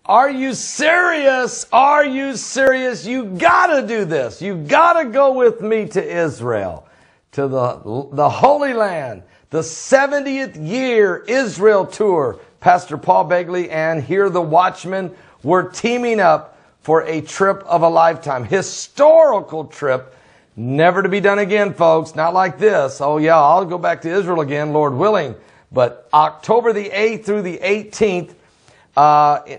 Are you serious? Are you serious? You gotta do this. You gotta go with me to Israel, to the Holy Land, the 70th year Israel tour. Pastor Paul Begley and Hear the Watchman were teaming up for a trip of a lifetime. Historical trip, never to be done again, folks. Not like this. Oh yeah, I'll go back to Israel again, Lord willing. But October the 8th through the 18th,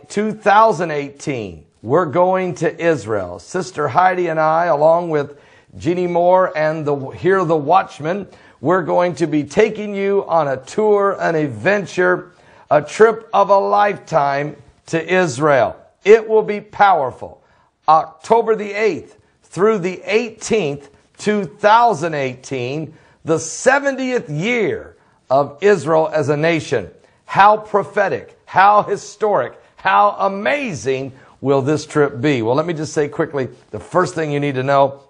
2018, we're going to Israel. Sister Heidi and I, along with Jeannie Moore and Hear the Watchman, we're going to be taking you on a tour, an adventure, a trip of a lifetime to Israel. It will be powerful. October the 8th through the 18th, 2018, the 70th year of Israel as a nation. How prophetic, how historic, how amazing will this trip be? Well, let me just say quickly, the first thing you need to know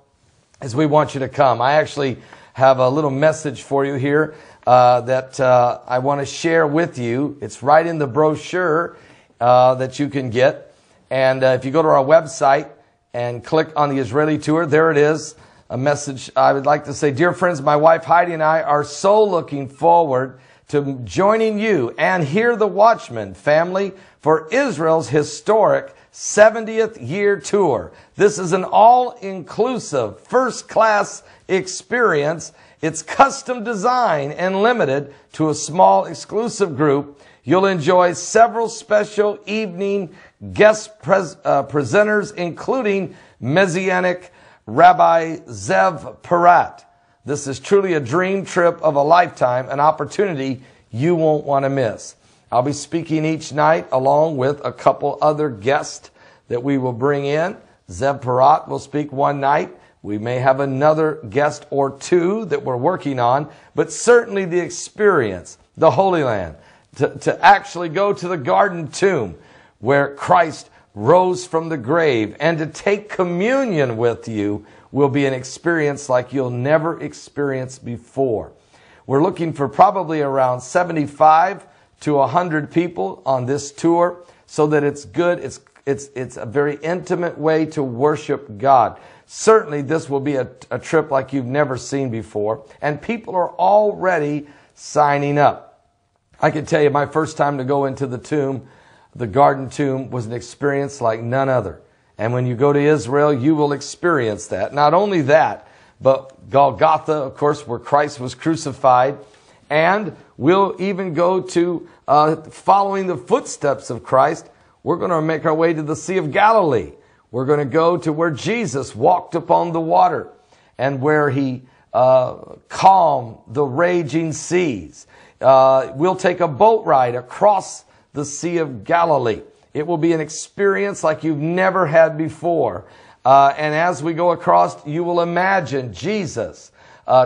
is we want you to come. I actually have a little message for you here that I want to share with you. It's right in the brochure that you can get. And if you go to our website and click on the Israeli tour, there it is. A message I would like to say, dear friends, my wife Heidi and I are so looking forward to joining you and Hear the Watchman family for Israel's historic 70th year tour. This is an all-inclusive, first-class experience. It's custom designed and limited to a small exclusive group. You'll enjoy several special evening guest presenters, including Messianic Rabbi Zev Parat. This is truly a dream trip of a lifetime, an opportunity you won't want to miss. I'll be speaking each night along with a couple other guests that we will bring in. Zev Parat will speak one night. We may have another guest or two that we're working on, but certainly the experience, the Holy Land, to actually go to the garden tomb where Christ rose from the grave and to take communion with you will be an experience like you'll never experience before. We're looking for probably around 75 to 100 people on this tour so that it's good. It's a very intimate way to worship God. Certainly this will be a trip like you've never seen before, and people are already signing up. I can tell you my first time to go into the tomb, the garden tomb, was an experience like none other. And when you go to Israel, you will experience that. Not only that, but Golgotha, of course, where Christ was crucified. And we'll even go to, following the footsteps of Christ, we're going to make our way to the Sea of Galilee. We're going to go to where Jesus walked upon the water and where he calmed the raging seas. We'll take a boat ride across the Sea of Galilee. It will be an experience like you've never had before. And as we go across, you will imagine Jesus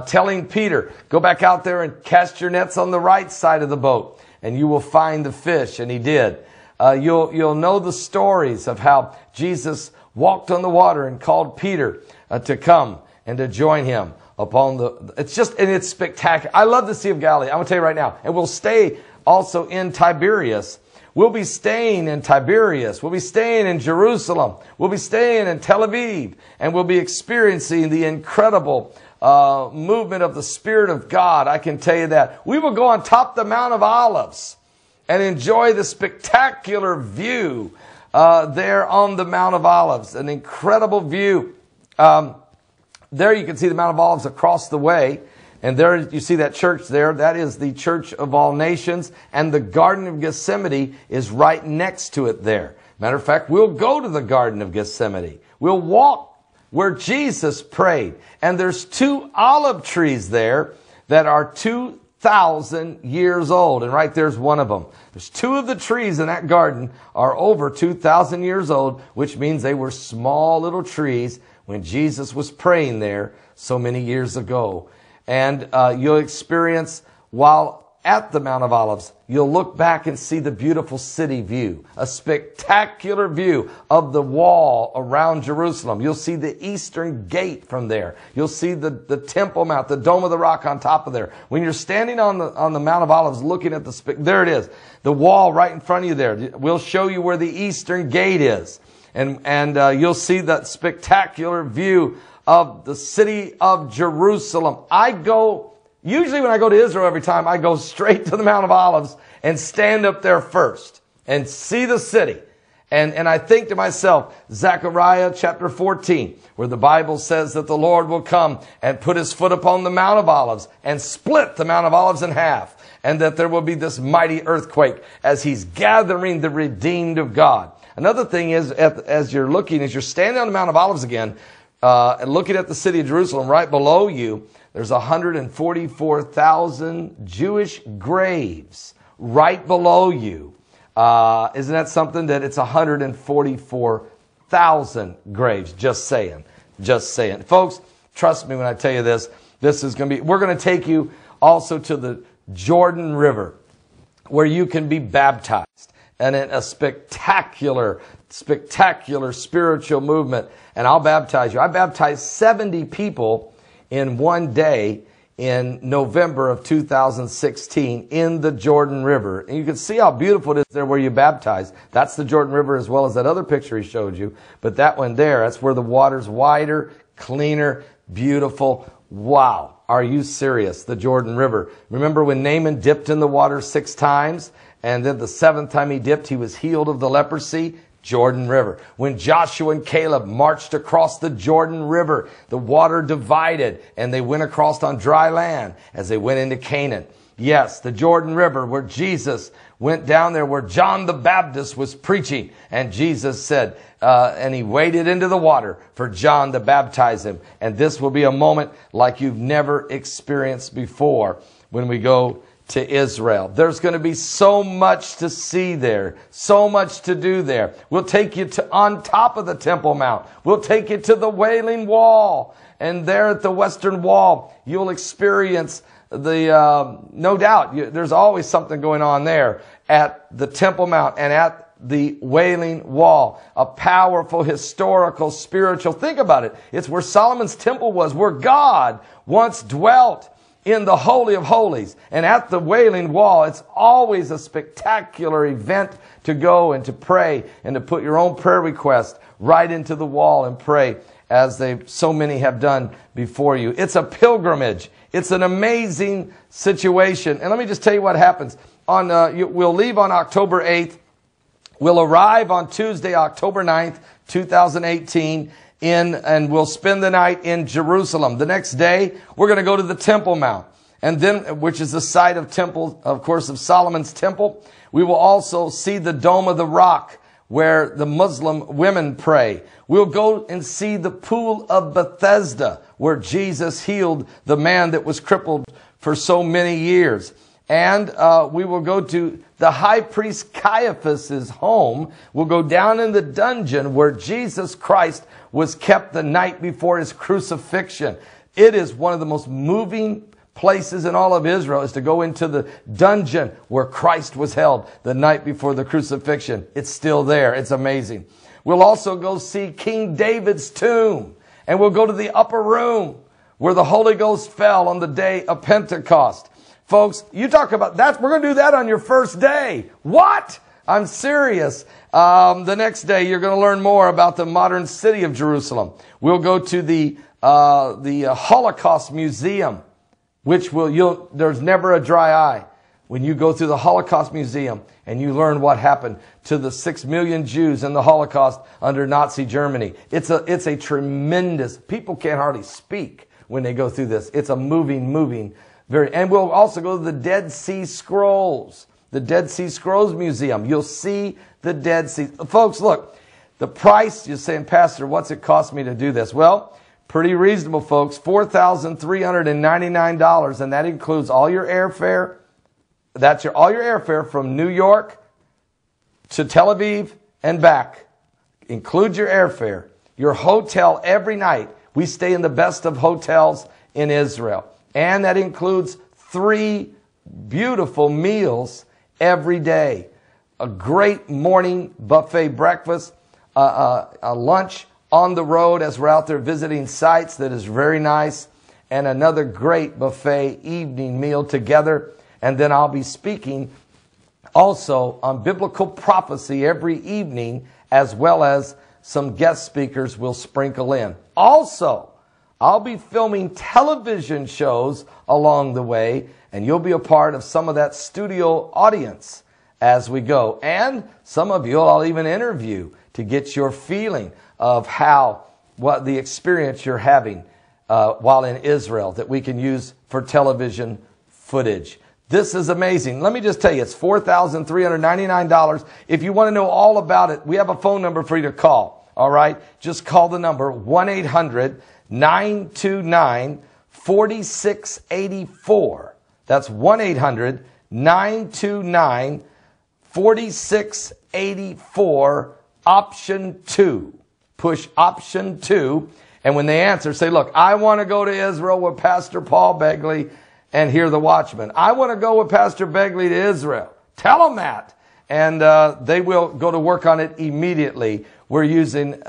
telling Peter, go back out there and cast your nets on the right side of the boat, and you will find the fish. And he did. You'll know the stories of how Jesus walked on the water and called Peter to come and to join him upon it's spectacular. I love the Sea of Galilee. I'm going to tell you right now. And we'll stay also in Tiberias. We'll be staying in Tiberias. We'll be staying in Jerusalem. We'll be staying in Tel Aviv. And we'll be experiencing the incredible movement of the Spirit of God. I can tell you that. We will go on top of the Mount of Olives and enjoy the spectacular view there on the Mount of Olives. An incredible view. There you can see the Mount of Olives across the way. And there you see that church there. That is the Church of All Nations. And the Garden of Gethsemane is right next to it there. Matter of fact, we'll go to the Garden of Gethsemane. We'll walk where Jesus prayed. And there's 2 olive trees there that are 2,000 years old. And right there's one of them. There's 2 of the trees in that garden are over 2,000 years old, which means they were small little trees when Jesus was praying there so many years ago. And you'll experience, while at the Mount of Olives, you'll look back and see the beautiful city view, a spectacular view of the wall around Jerusalem. You'll see the eastern gate from there. You'll see the Temple Mount, the Dome of the Rock on top of there. When you're standing on the Mount of Olives looking at there it is, the wall right in front of you there. We'll show you where the eastern gate is. And you'll see that spectacular view of the city of Jerusalem. Usually when I go to Israel every time, I go straight to the Mount of Olives and stand up there first and see the city. And I think to myself, Zechariah chapter 14, where the Bible says that the Lord will come and put his foot upon the Mount of Olives and split the Mount of Olives in half. And that there will be this mighty earthquake as he's gathering the redeemed of God. Another thing is, as you're standing on the Mount of Olives again, and looking at the city of Jerusalem, right below you, there's 144,000 Jewish graves right below you. Isn't that something that it's 144,000 graves? Just saying. Folks, trust me when I tell you this. We're going to take you also to the Jordan River where you can be baptized. And in a spectacular spiritual movement. And I'll baptize you. I baptized 70 people in one day in November of 2016 in the Jordan River. And you can see how beautiful it is there where you baptize. That's the Jordan River as well as that other picture he showed you. But that one there, that's where the water's wider, cleaner, beautiful. Wow. Are you serious? The Jordan River. Remember when Naaman dipped in the water 6 times? And then the 7th time he dipped, he was healed of the leprosy? Jordan River. When Joshua and Caleb marched across the Jordan River, the water divided and they went across on dry land as they went into Canaan. Yes, the Jordan River where Jesus went down there, where John the Baptist was preaching. And Jesus said, and he waded into the water for John to baptize him. And this will be a moment like you've never experienced before when we go to Israel. There's going to be so much to see there, so much to do there. We'll take you on top of the Temple Mount. We'll take you to the Wailing Wall. And there at the Western Wall, you'll experience no doubt, there's always something going on there at the Temple Mount and at the Wailing Wall. A powerful, historical, spiritual. Think about it. It's where Solomon's temple was, where God once dwelt in the Holy of Holies. And at the Wailing Wall, it's always a spectacular event to go and to pray and to put your own prayer request right into the wall and pray as so many have done before you. It's a pilgrimage. It's an amazing situation. And let me just tell you what happens. We'll leave on October 8th. We'll arrive on Tuesday, October 9th, 2018. And we'll spend the night in Jerusalem. The next day, we're going to go to the Temple Mount, and then, which is the site of Solomon's temple. We will also see the Dome of the Rock, where the Muslim women pray. We'll go and see the Pool of Bethesda, where Jesus healed the man that was crippled for so many years. And we will go to the high priest Caiaphas' home. We'll go down in the dungeon where Jesus Christ was kept the night before his crucifixion. It is one of the most moving places in all of Israel, is to go into the dungeon where Christ was held the night before the crucifixion. It's still there. It's amazing. We'll also go see King David's tomb. And we'll go to the upper room where the Holy Ghost fell on the day of Pentecost. Folks, you talk about that. We're going to do that on your first day. What? I'm serious. The next day, you're going to learn more about the modern city of Jerusalem. We'll go to the Holocaust Museum, which there's never a dry eye when you go through the Holocaust Museum and you learn what happened to the 6 million Jews in the Holocaust under Nazi Germany. It's a tremendous, people can't hardly speak when they go through this. It's a moving, and we'll also go to the Dead Sea Scrolls, the Dead Sea Scrolls Museum. You'll see the Dead Sea. Folks, look, the price, you're saying, Pastor, what's it cost me to do this? Well, pretty reasonable, folks, $4,399, and that includes all your airfare. That's all your airfare from New York to Tel Aviv and back. Include your airfare, your hotel every night. We stay in the best of hotels in Israel. And that includes 3 beautiful meals every day. A great morning buffet breakfast, a lunch on the road as we're out there visiting sites that is very nice, and another great buffet evening meal together. And then I'll be speaking also on biblical prophecy every evening, as well as some guest speakers will sprinkle in. Also, I'll be filming television shows along the way, and you'll be a part of some of that studio audience as we go. And some of you I'll even interview to get your feeling of what the experience you're having while in Israel that we can use for television footage. This is amazing. Let me just tell you, it's $4,399. If you want to know all about it, we have a phone number for you to call. All right? Just call the number 1-800-929-4684. That's 1-800-929-4684, option 2. Push option 2. And when they answer, say, look, I want to go to Israel with Pastor Paul Begley and hear the Watchman. I want to go with Pastor Begley to Israel. Tell them that. And they will go to work on it immediately. We're using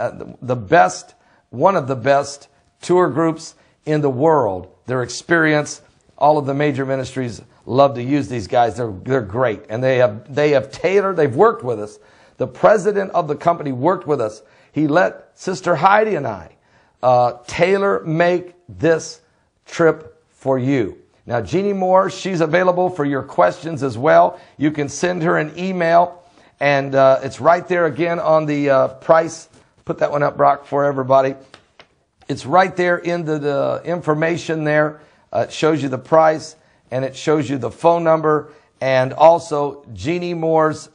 one of the best tour groups in the world. Their experience, all of the major ministries love to use these guys. They're great. And they've worked with us. The president of the company worked with us. He let Sister Heidi and I tailor make this trip for you. Now, Jeannie Moore, she's available for your questions as well. You can send her an email, and it's right there again on the price. Put that one up, Brock, for everybody. It's right there in the information there. It shows you the price, and it shows you the phone number, and also Jeannie Moore's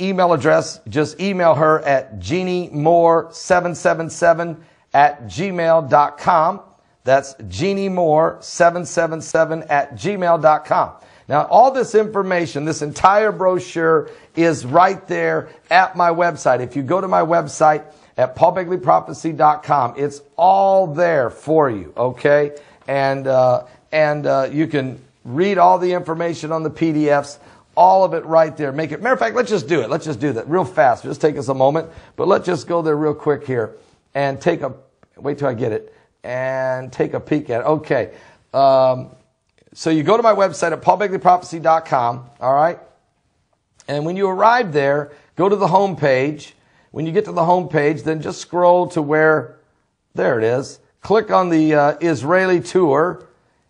email address. Just email her at jeanniemore777@gmail.com. That's jeanniemore777@gmail.com. Now, all this information, this entire brochure is right there at my website. If you go to my website at paulbegleyprophecy.com, it's all there for you, okay? And you can read all the information on the PDFs, all of it right there. Matter of fact, let's just do it. Let's just do that real fast. Just take us a moment, but let's just go there real quick here and wait till I get it. And take a peek at it. Okay. So you go to my website at paulbegleyprophecy.com. All right. And when you arrive there, go to the home page. When you get to the home page, then just scroll to where, there it is. Click on the Israeli tour,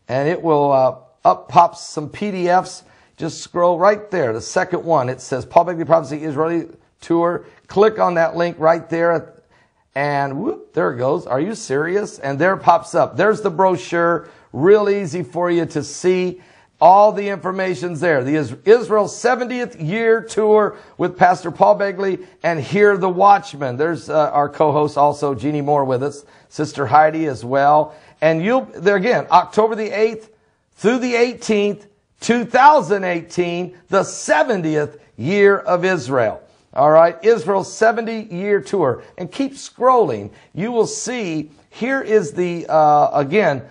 and it will pops some PDFs. Just scroll right there. The second one, it says Paul Begley Prophecy Israeli tour. Click on that link right there. And whoop, there it goes. Are you serious? And there it pops up. There's the brochure. Real easy for you to see. All the information's there. The Israel 70th year tour with Pastor Paul Begley and Hear the Watchman. There's our co-host also, Jeannie Moore, with us. Sister Heidi as well. And there again, October the 8th through the 18th, 2018, the 70th year of Israel. All right, Israel's 70-year tour. And keep scrolling. You will see, here is the, again,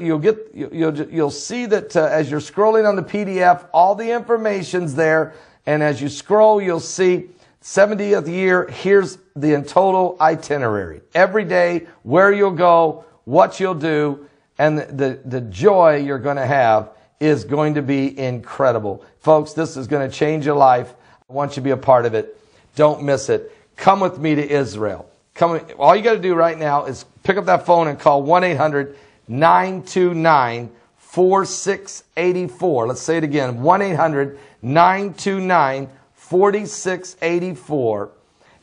you'll see that as you're scrolling on the PDF, all the information's there. And as you scroll, you'll see 70th year, here's the total itinerary. Every day, where you'll go, what you'll do, and the joy you're going to have is going to be incredible. Folks, this is going to change your life. I want you to be a part of it. Don't miss it. Come with me to Israel. All you got to do right now is pick up that phone and call 1-800-929-4684. Let's say it again. 1-800-929-4684.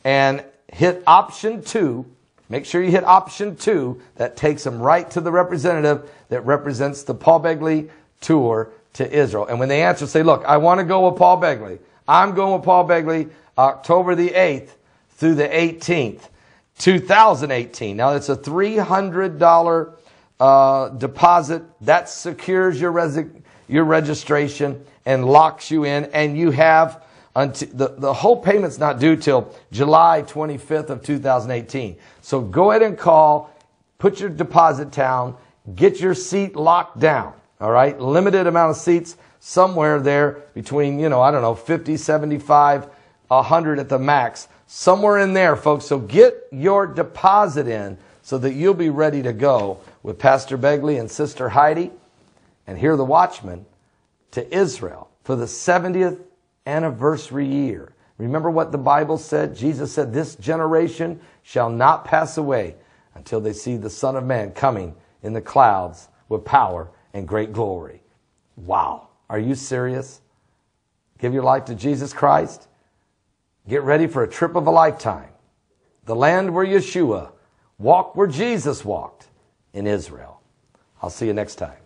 And hit option 2. Make sure you hit option 2. That takes them right to the representative that represents the Paul Begley tour to Israel. And when they answer, say, look, I want to go with Paul Begley. I'm going with Paul Begley October the 8th through the 18th, 2018. Now, it's a $300 deposit. That secures your registration and locks you in. And you have until the whole payment's not due till July 25th of 2018. So go ahead and call, put your deposit down, get your seat locked down. All right, limited amount of seats, somewhere there between, 50, 75, 100 at the max. Somewhere in there, folks. So get your deposit in so that you'll be ready to go with Pastor Begley and Sister Heidi and Hear the Watchman to Israel for the 70th anniversary year. Remember what the Bible said? Jesus said, this generation shall not pass away until they see the Son of Man coming in the clouds with power and great glory. Wow. Are you serious? Give your life to Jesus Christ. Get ready for a trip of a lifetime. The land where Yeshua walked where Jesus walked in Israel. I'll see you next time.